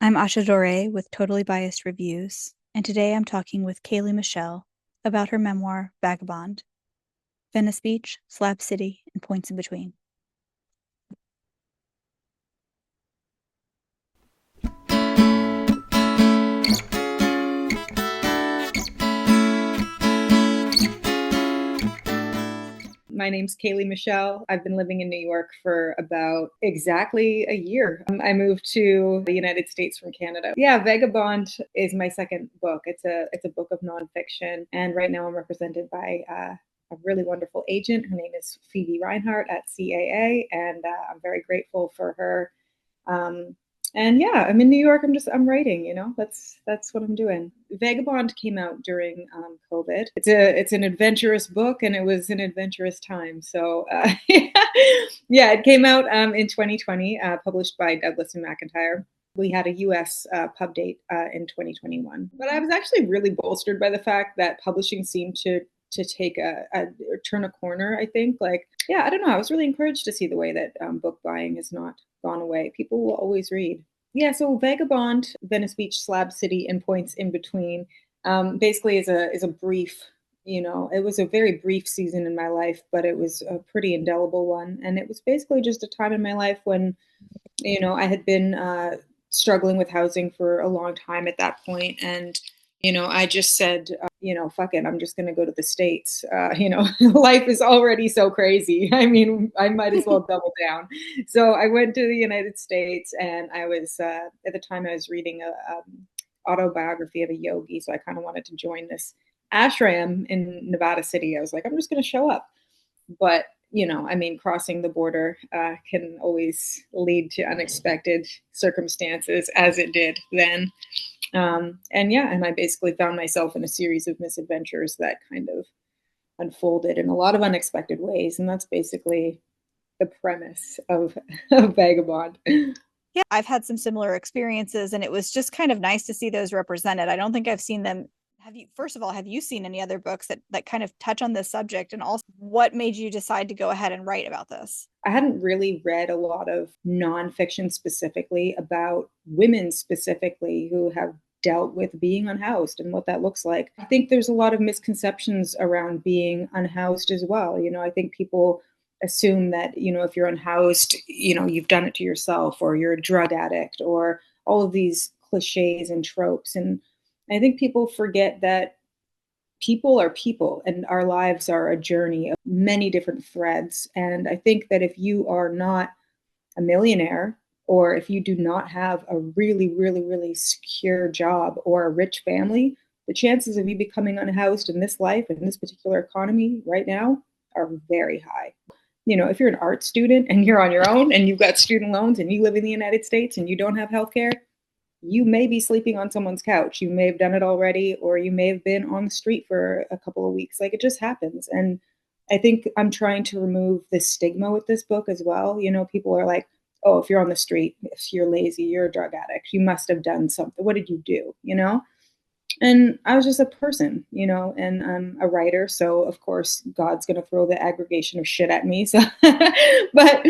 I'm Asha Dore with Totally Biased Reviews, and today I'm talking with Ceilidh Michelle about her memoir, Vagabond, Venice Beach, Slab City, and Points in Between. My name's Ceilidh Michelle. I've been living in New York for about exactly a year. I moved to the United States from Canada. Yeah, Vagabond is my second book. It's a book of nonfiction, and right now I'm represented by a really wonderful agent. Her name is Phoebe Reinhardt at CAA, and I'm very grateful for her. Um, and yeah, I'm in New York. I'm writing. That's what I'm doing. Vagabond came out during COVID. It's an adventurous book, and it was an adventurous time. So yeah, it came out in 2020, published by Douglas and McIntyre. We had a US pub date in 2021. But I was actually really bolstered by the fact that publishing seemed to take a turn a corner, I think. Like, yeah, I don't know. I was really encouraged to see the way that book buying has not gone away. People will always read. Yeah, so Vagabond, Venice Beach, Slab City, and Points in Between basically is a brief, it was a very brief season in my life, but it was a pretty indelible one. And it was basically just a time in my life when, I had been struggling with housing for a long time at that point. And, I just said, fuck it, I'm just going to go to the States. Life is already so crazy. I mean, I might as well double down. So I went to the United States, and I was, at the time, I was reading a autobiography of a yogi. So I kind of wanted to join this ashram in Nevada City. I was like, I'm just going to show up. But I mean, crossing the border can always lead to unexpected circumstances, as it did then. And yeah, and I basically found myself in a series of misadventures that kind of unfolded in a lot of unexpected ways. And that's basically the premise of Vagabond. Yeah, I've had some similar experiences, and it was just kind of nice to see those represented. I don't think I've seen them. First of all, have you seen any other books that kind of touch on this subject? And also, what made you decide to go ahead and write about this? I hadn't really read a lot of nonfiction specifically about women specifically who have dealt with being unhoused and what that looks like. I think there's a lot of misconceptions around being unhoused as well. I think people assume that, if you're unhoused, you've done it to yourself, or you're a drug addict, or all of these cliches and tropes. And I think people forget that people are people, and our lives are a journey of many different threads. And I think that if you are not a millionaire, or if you do not have a really, really, really secure job or a rich family, the chances of you becoming unhoused in this life, in this particular economy right now, are very high. If you're an art student and you're on your own and you've got student loans and you live in the United States and you don't have health care, you may be sleeping on someone's couch. You may have done it already, or you may have been on the street for a couple of weeks. Like, it just happens. And I think I'm trying to remove the stigma with this book as well. People are like, oh, if you're on the street, if you're lazy, you're a drug addict, you must have done something. What did you do? And I was just a person, and I'm a writer. So, of course, God's going to throw the aggregation of shit at me. So, but,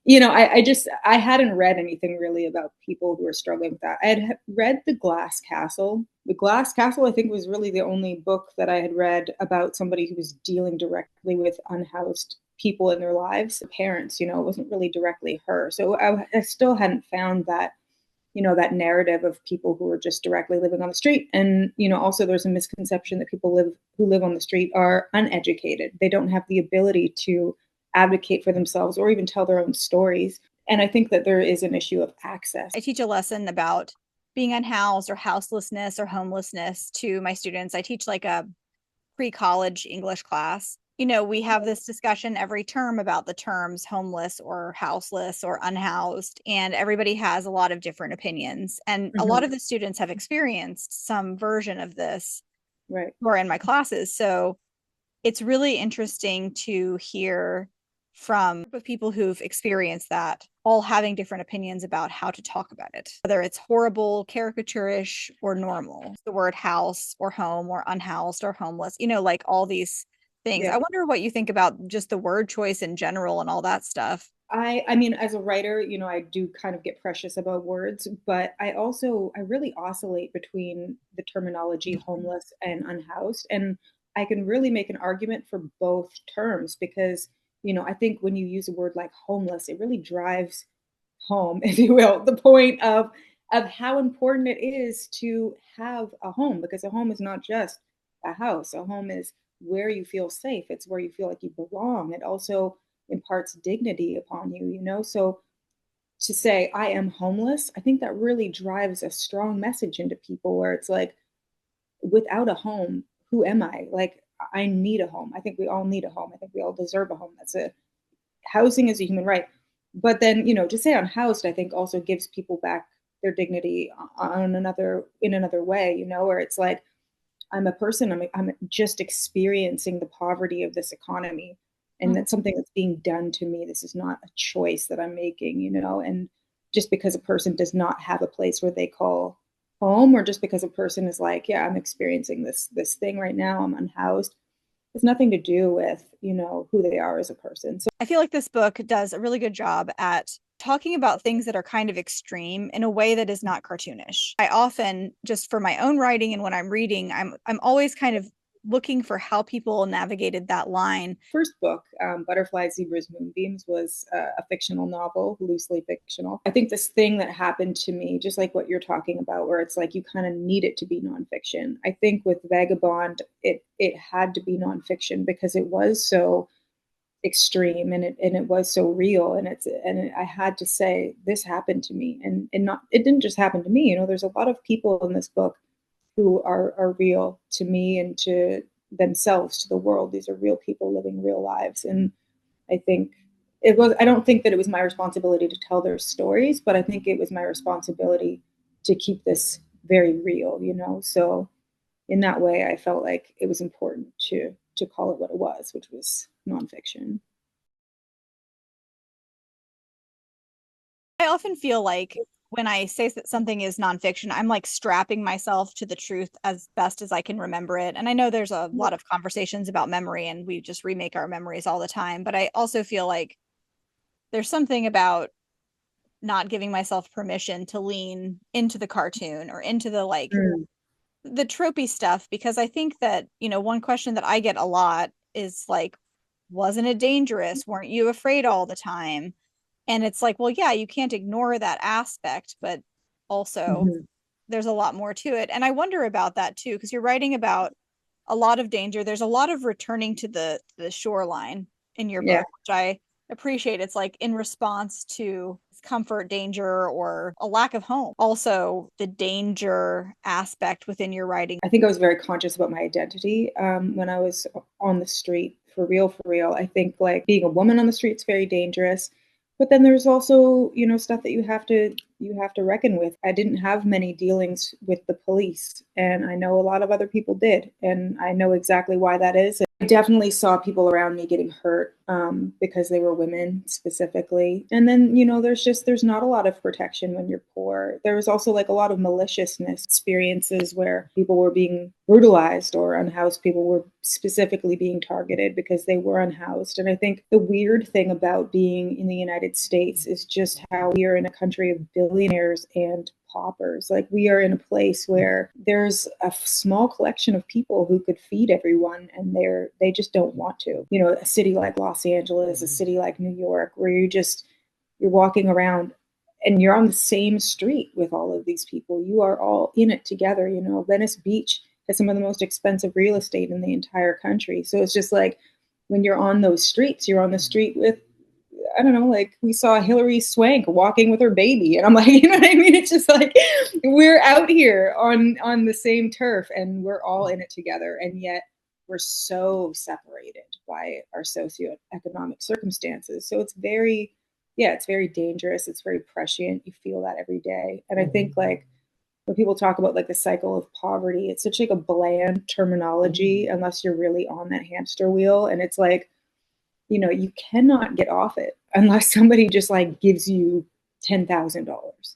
I hadn't read anything really about people who are struggling with that. I had read The Glass Castle. The Glass Castle, I think, was really the only book that I had read about somebody who was dealing directly with unhoused people in their lives. Parents, it wasn't really directly her. So I still hadn't found that that narrative of people who are just directly living on the street. And also there's a misconception that people who live on the street are uneducated. They don't have the ability to advocate for themselves or even tell their own stories. And I think that there is an issue of access. I teach a lesson about being unhoused or houselessness or homelessness to my students. I teach like a pre-college English class. We have this discussion every term about the terms homeless or houseless or unhoused, and everybody has a lot of different opinions. And a lot of the students have experienced some version of this, right, who are in my classes. So it's really interesting to hear from people who've experienced that, all having different opinions about how to talk about it, whether it's horrible, caricaturish, or normal. The word house or home or unhoused or homeless, like all these things. yeah. I wonder what you think about just the word choice in general and all that stuff. I mean, as a writer, I do kind of get precious about words, but I really oscillate between the terminology homeless and unhoused. And I can really make an argument for both terms because, I think when you use a word like homeless, it really drives home, if you will, the point of how important it is to have a home, because a home is not just a house. A home is where you feel safe. It's where you feel like you belong. It also imparts dignity upon you. So to say I am homeless, I think that really drives a strong message into people where it's like, without a home, who am I? Like, I need a home. I think we all need a home. I think we all deserve a home. That's a Housing is a human right. But then, to say unhoused, I think also gives people back their dignity on another way, where it's like, I'm a person, I'm just experiencing the poverty of this economy. And Mhm. that's something that's being done to me. This is not a choice that I'm making. And just because a person does not have a place where they call home, or just because a person is like, yeah, I'm experiencing this thing right now, I'm unhoused, it's nothing to do with, who they are as a person. So I feel like this book does a really good job at talking about things that are kind of extreme in a way that is not cartoonish. I often, just for my own writing and when I'm reading, I'm always kind of looking for how people navigated that line. first book, Butterflies, Zebras, Moonbeams, was a fictional novel, loosely fictional. I think this thing that happened to me, just like what you're talking about, where it's like you kind of need it to be nonfiction. I think with Vagabond, it had to be nonfiction because it was so extreme, and it was so real, I had to say this happened to me, and not it didn't just happen to me. There's a lot of people in this book who are real to me and to themselves, to the world. These are real people living real lives. And I think I don't think that it was my responsibility to tell their stories, but I think it was my responsibility to keep this very real. So in that way, I felt like it was important to call it what it was, which was nonfiction. I often feel like when I say that something is nonfiction, I'm like strapping myself to the truth as best as I can remember it. And I know there's a lot of conversations about memory and we just remake our memories all the time, but I also feel like there's something about not giving myself permission to lean into the cartoon or into the like Mm, the tropey stuff because I think that, one question that I get a lot is like, wasn't it dangerous? Weren't you afraid all the time? And it's like, well, yeah, you can't ignore that aspect, but also mhm. there's a lot more to it. And I wonder about that too, because you're writing about a lot of danger. There's a lot of returning to the shoreline in your Yeah. book, which I appreciate. It's like in response to comfort, danger, or a lack of home. Also, the danger aspect within your writing. I think I was very conscious about my identity when I was on the street, for real, for real. I think like being a woman on the street is very dangerous, but then there's also stuff that you have to reckon with. I didn't have many dealings with the police, and I know a lot of other people did, and I know exactly why that is. I definitely saw people around me getting hurt because they were women specifically. And then, there's not a lot of protection when you're poor. There was also like a lot of maliciousness experiences where people were being brutalized, or unhoused people were specifically being targeted because they were unhoused. And I think the weird thing about being in the United States is just how we are in a country of billionaires and paupers. Like, we are in a place where there's a small collection of people who could feed everyone, and they just don't want to. A city like Los Angeles, a city like New York, where you're walking around and you're on the same street with all of these people. You are all in it together. Venice Beach has some of the most expensive real estate in the entire country. So it's just like, when you're on those streets, you're on the street with, I don't know, like we saw Hillary Swank walking with her baby, and I'm like, you know what I mean? It's just like we're out here on the same turf, and we're all in it together, and yet we're so separated by our socioeconomic circumstances. So it's very dangerous. It's very prescient. You feel that every day, and I think like when people talk about like the cycle of poverty, it's such like a bland terminology unless you're really on that hamster wheel, and it's like, you cannot get off it unless somebody just like gives you $10,000.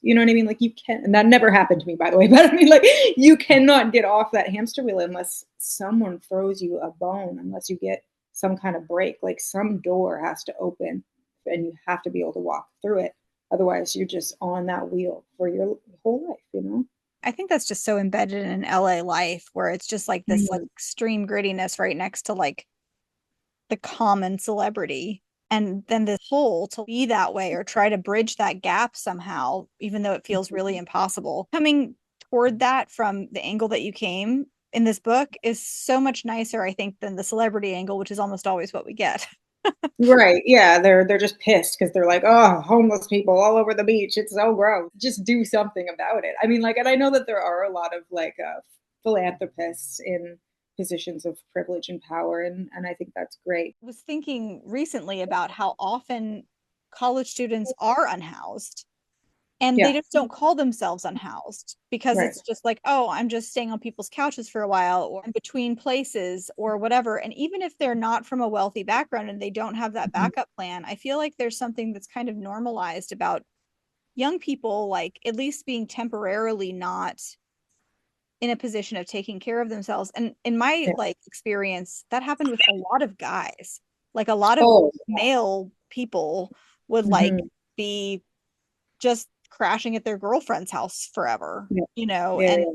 You know what I mean? Like, you can, and that never happened to me, by the way, but I mean, like, you cannot get off that hamster wheel unless someone throws you a bone, unless you get some kind of break. Like, some door has to open and you have to be able to walk through it. Otherwise, you're just on that wheel for your whole life, you know? I think that's just so embedded in LA life where it's just like this like Mm. extreme grittiness right next to like the common celebrity. And then this whole to be that way or try to bridge that gap somehow, even though it feels really impossible. Coming toward that from the angle that you came in this book is so much nicer, I think, than the celebrity angle, which is almost always what we get. Right. Yeah. They're just pissed because they're like, oh, homeless people all over the beach. It's so gross. Just do something about it. I mean, like, and I know that there are a lot of like philanthropists in positions of privilege and power, and I think that's great. I was thinking recently about how often college students are unhoused and they Yeah. just don't call themselves unhoused because Right. it's just like, oh, I'm just staying on people's couches for a while or in between places or whatever. And even if they're not from a wealthy background and they don't have that Mhm. backup plan, I feel like there's something that's kind of normalized about young people, like at least being temporarily not in a position of taking care of themselves. And in my Yeah. like experience, that happened with a lot of guys. Like a lot of Oh. male people would like Hmm. be just crashing at their girlfriend's house forever, Yeah. Yeah. and Yeah.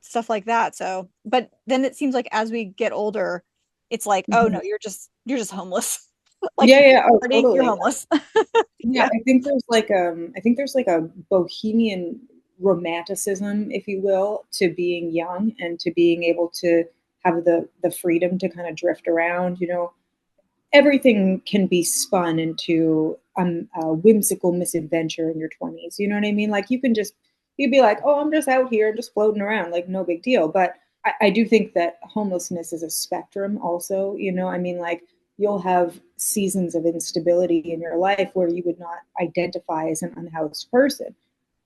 stuff like that. So, but then it seems like as we get older, it's like, oh Mhm. no, you're just homeless. Like Yeah. you Yeah. Oh, party, you're totally. homeless. Yeah, Yeah. I think there's like a bohemian romanticism, if you will, to being young and to being able to have the freedom to kind of drift around, you know. Everything can be spun into a whimsical misadventure in your 20s. You know what I mean? Like you'd be like, oh, I'm just out here, just floating around, like no big deal. But I do think that homelessness is a spectrum also. You know, I mean, like you'll have seasons of instability in your life where you would not identify as an unhoused person.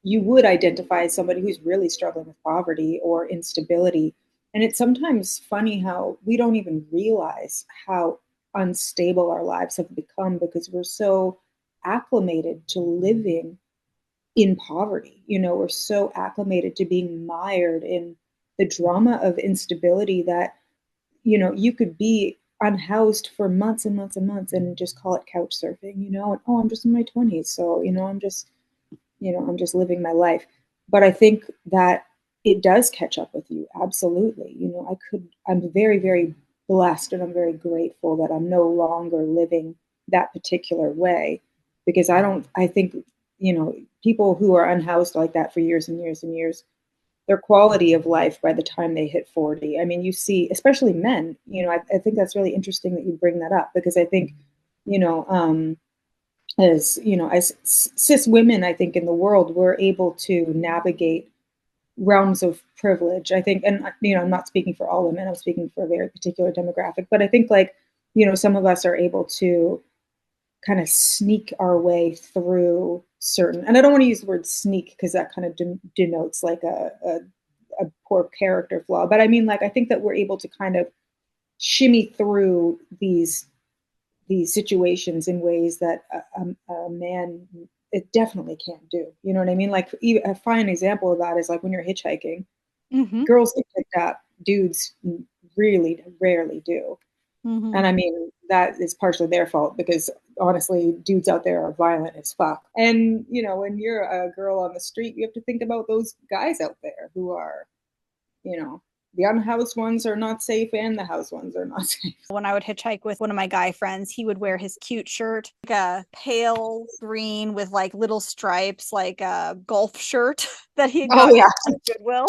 You would identify as somebody who's really struggling with poverty or instability. And it's sometimes funny how we don't even realize how unstable our lives have become because we're so acclimated to living in poverty. You know, we're so acclimated to being mired in the drama of instability that, you know, you could be unhoused for months and months and months and just call it couch surfing, you know, and oh, I'm just in my 20s. So, you know, I'm just living my life. But I think that it does catch up with you. Absolutely. You know, I'm very, very blessed and I'm very grateful that I'm no longer living that particular way because I think, you know, people who are unhoused like that for years and years and years, their quality of life by the time they hit 40. I mean, you see, especially men, you know, I think that's really interesting that you bring that up because I think, you know, as you know, as cis women, I think in the world, we're able to navigate realms of privilege. I think, and you know, I'm not speaking for all women. I'm speaking for a very particular demographic. But I think, like, you know, some of us are able to kind of sneak our way through certain. And I don't want to use the word sneak because that kind of denotes like a poor character flaw. But I mean, like, I think that we're able to kind of shimmy through these situations in ways that a man it definitely can't do. You know what I mean? Like a fine example of that is like when you're hitchhiking, Hmm. girls get picked up, dudes really rarely do. Hmm. And I mean, that is partially their fault because honestly, dudes out there are violent as fuck. And, you know, when you're a girl on the street, you have to think about those guys out there who are, you know, the unhoused ones are not safe and the housed ones are not safe. When I would hitchhike with one of my guy friends, he would wear his cute shirt, like a pale green with like little stripes, like a golf shirt that he had Oh, gotten yeah. at Goodwill.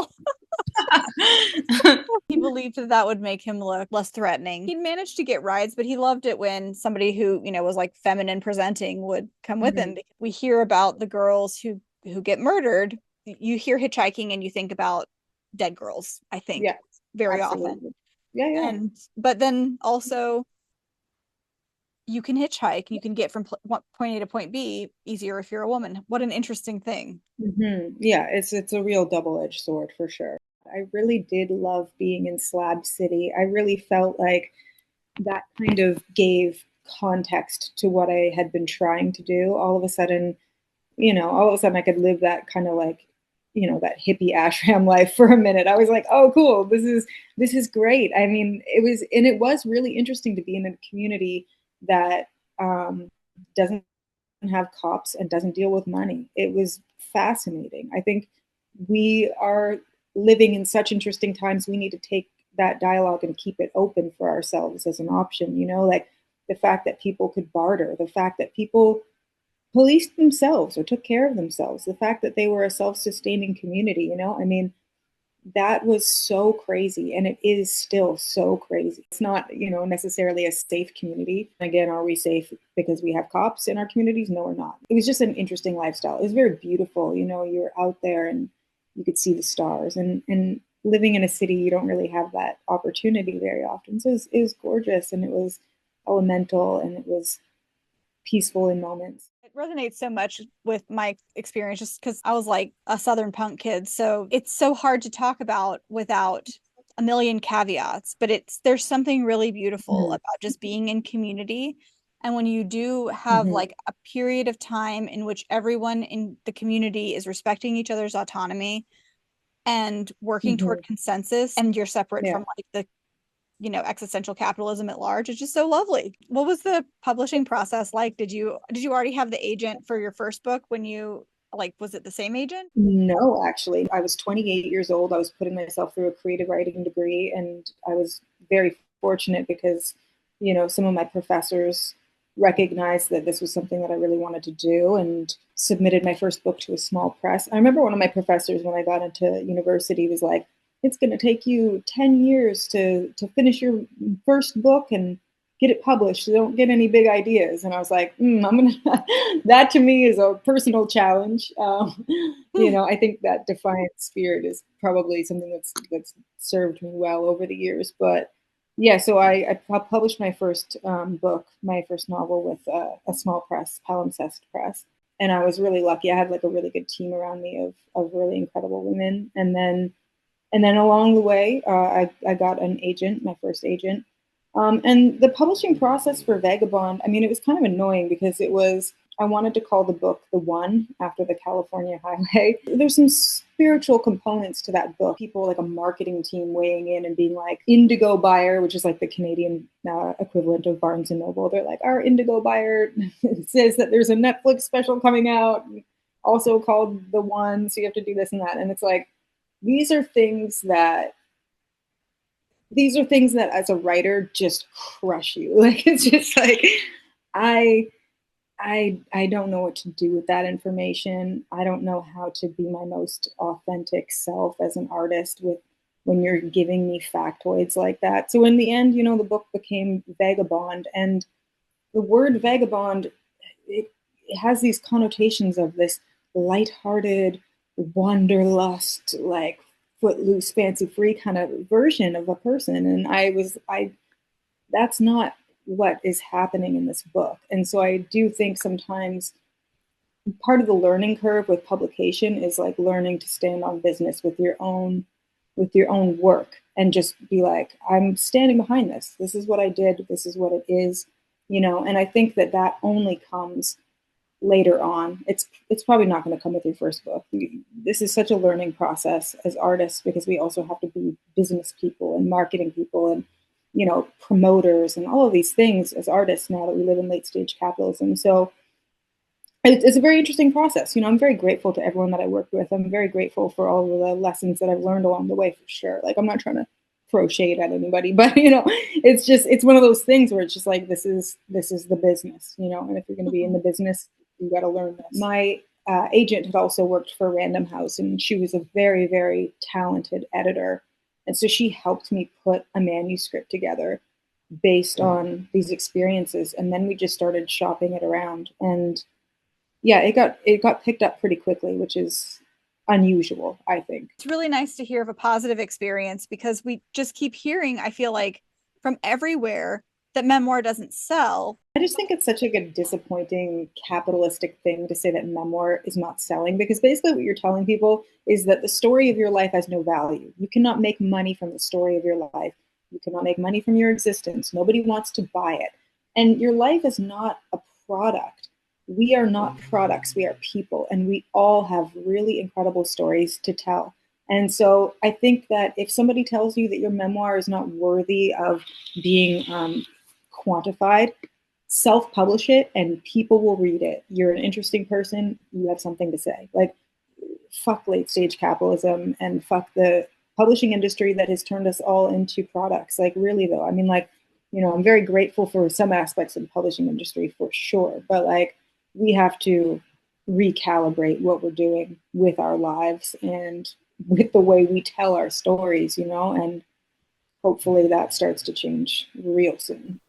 He believed that that would make him look less threatening. He'd managed to get rides, but he loved it when somebody who, was like feminine presenting would come with him. Mhm. We hear about the girls who get murdered. You hear hitchhiking and you think about dead girls, I think, Yeah, very often. absolutely. Yeah, yeah. And but then also you can hitchhike, you can get from point A to point B easier if you're a woman. What an interesting thing. Yeah, it's a real double-edged sword for sure. I really did love being in Slab City. I really felt like that kind of gave context to what I had been trying to do. All of a sudden, you know, all of a sudden I could live that kind of like, you know, that hippie ashram life for a minute. I was like, oh, cool. This is great. I mean, it was really interesting to be in a community that doesn't have cops and doesn't deal with money. It was fascinating. I think we are living in such interesting times. We need to take that dialogue and keep it open for ourselves as an option, like the fact that people could barter, the fact that people policed themselves or took care of themselves, the fact that they were a self-sustaining community, I mean, that was so crazy, and it is still so crazy. It's not, necessarily a safe community. Again, are we safe because we have cops in our communities? No, we're not. It was just an interesting lifestyle. It was very beautiful. You're out there and you could see the stars, and living in a city, you don't really have that opportunity very often. So it was gorgeous, and it was elemental, and it was peaceful in moments. It resonates so much with my experience just because I was like a Southern punk kid. So it's so hard to talk about without a million caveats, but there's something really beautiful Mm-hmm. about just being in community. And when you do have Mm-hmm. like a period of time in which everyone in the community is respecting each other's autonomy and working Mm-hmm. toward consensus, and you're separate Yeah. from like the existential capitalism at large. It's just so lovely. What was the publishing process like? Did you already have the agent for your first book when you like was it the same agent? No, actually, I was 28 years old. I was putting myself through a creative writing degree, and I was very fortunate because, some of my professors recognized that this was something that I really wanted to do and submitted my first book to a small press. I remember one of my professors when I got into university was like, "It's going to take you 10 years to finish your first book and get it published. So don't get any big ideas." And I was like, I'm gonna. That to me is a personal challenge. I think that defiant spirit is probably something that's served me well over the years. But yeah, so I published my first book, my first novel with a small press, Palimpsest Press, and I was really lucky. I had like a really good team around me of really incredible women, and then along the way, I got an agent, my first agent. And the publishing process for Vagabond, I mean, it was kind of annoying because I wanted to call the book The One after the California Highway. There's some spiritual components to that book. People like a marketing team weighing in and being like, Indigo Buyer, which is like the Canadian equivalent of Barnes and Noble. They're like, our Indigo Buyer says that there's a Netflix special coming out, also called The One. So you have to do this and that. And it's like, these are things that as a writer just crush you. Like it's just like I I don't know what to do with that information. I don't know how to be my most authentic self as an artist with when you're giving me factoids like that. So in the end, the book became Vagabond, and the word vagabond, it has these connotations of this lighthearted, wanderlust, like footloose, fancy free kind of version of a person. And that's not what is happening in this book. And so I do think sometimes part of the learning curve with publication is like learning to stand on business with your own work and just be like, I'm standing behind this. This is what I did. This is what it is, and I think that only comes later on. It's probably not going to come with your first book. This is such a learning process as artists because we also have to be business people and marketing people and promoters and all of these things as artists now that we live in late stage capitalism. So it's a very interesting process. I'm very grateful to everyone that I worked with. I'm very grateful for all of the lessons that I've learned along the way, for sure. Like I'm not trying to throw shade at anybody, but it's one of those things where it's just like this is the business, and if you're going to be in the business, you got to learn this. My agent had also worked for Random House, and she was a very, very talented editor, and so she helped me put a manuscript together based on these experiences, and then we just started shopping it around, and yeah, it got picked up pretty quickly, which is unusual, I think. It's really nice to hear of a positive experience because we just keep hearing, I feel like, from everywhere that memoir doesn't sell. I just think it's such a good, disappointing capitalistic thing to say that memoir is not selling, because basically what you're telling people is that the story of your life has no value. You cannot make money from the story of your life. You cannot make money from your existence. Nobody wants to buy it. And your life is not a product. We are not products. We are people. And we all have really incredible stories to tell. And so I think that if somebody tells you that your memoir is not worthy of being quantified, self-publish it and people will read it. You're an interesting person, you have something to say. Like, fuck late stage capitalism and fuck the publishing industry that has turned us all into products. Like, really though, I mean, like, I'm very grateful for some aspects of the publishing industry for sure, but like, we have to recalibrate what we're doing with our lives and with the way we tell our stories, and hopefully that starts to change real soon.